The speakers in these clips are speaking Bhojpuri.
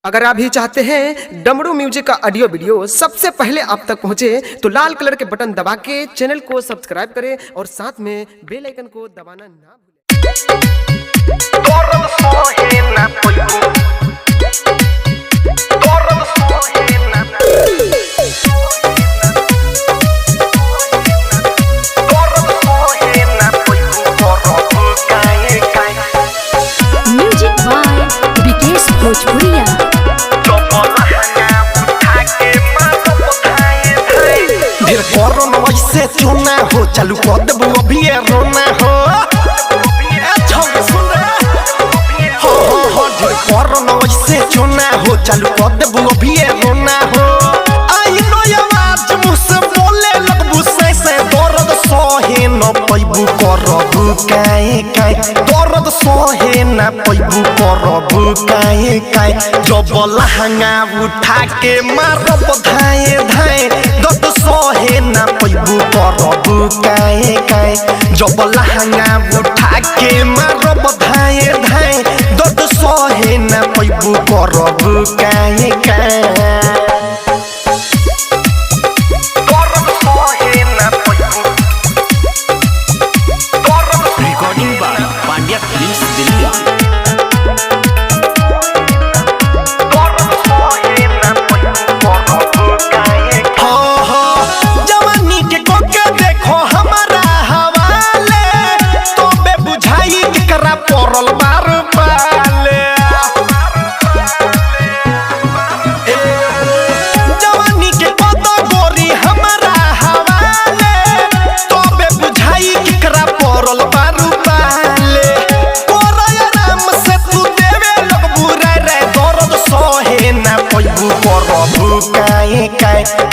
अगर आप भी चाहते हैं डमरू म्यूजिक का ऑडियो वीडियो सबसे पहले आप तक पहुंचे तो लाल कलर के बटन दबा के चैनल को सब्सक्राइब करें और साथ में बेल आइकन को दबाना ना भूलें। म्यूजिक बाय विकेश भोजपुरिया। वैसे चुना हो चालू कर देबू अभी रोना हो वैसे चुना हो चालू कर देबू अभी रोना हो आई नो आवाज मुँह से बोले लगबू से दर्द सहे न पैबू करबू काहे काहे दर्द सहे न पैबू करबू काहे काहे जब लहंगा उठा के मारब धाए धाए दर्द सहे न पैबू करबू काहे काहे जब लहंगा उठा के मारब धाए धाए दर्द सहे न पैबू करबू काहे काहे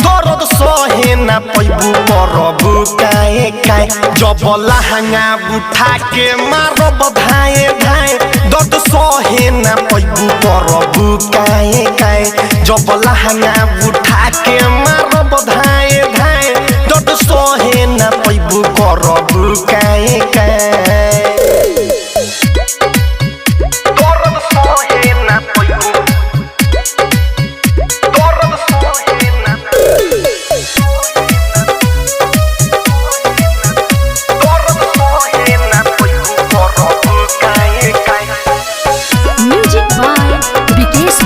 दर्द सहे न पैबू करबू काहे काहे जब लहंगा उठा के मारब धाए धाए दर्द सहे न पैबू करबू काहे काहे जब लहंगा उठा के मारब धाए धाए दर्द सहे न पैबू करबू काहे काहे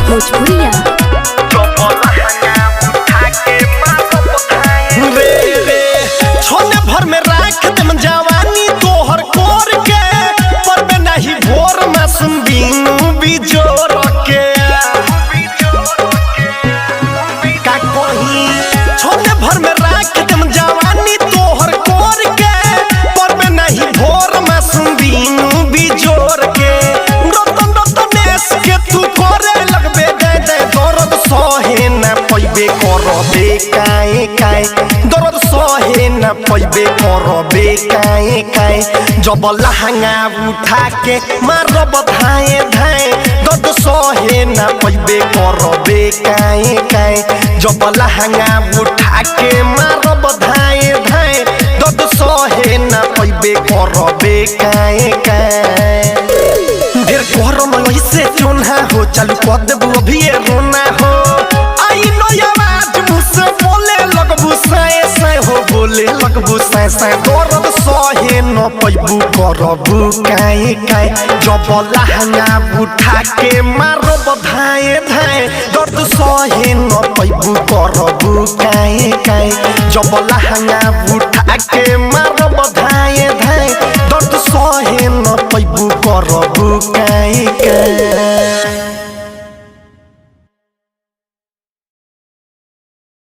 भोजपुरिया। छोने भर में राख दम जवानी तोहर कोर के पर में नहीं भोर मासूम बीनू बिजोर के का कोही छोने भर में राख दम जवानी तोहर कोर के पर में नहीं भोर मासूम बीनू बिजोर के रतन रतनेश के तू करे लगबे दे दे दर्द सहे न पैबे करबे काहे काहे दर्द सहे न पैबे करबे काहे काहे जब लहंगा उठा के मारब धाए धाए दर्द सहे न पैबे करबे काहे काहे जब लहंगा उठा के मारब धाए धाए दर्द सहे न पैबे करबे काहे काहे ढेर गरम ऐसे चुना हो चालू कर देबू अभी रोना हो आई नो आवाज मुँह से बोले लगबू से हो बोले लगबू से दर्द सहे न पैबू करबू काहे काहे जब लहंगा उठा के मारब धाए धाए दर्द सहे न पैबू करबू काहे काहे जब लहंगा उठा के मारब धाए धाए दर्द सहे न पैबू करबू काहे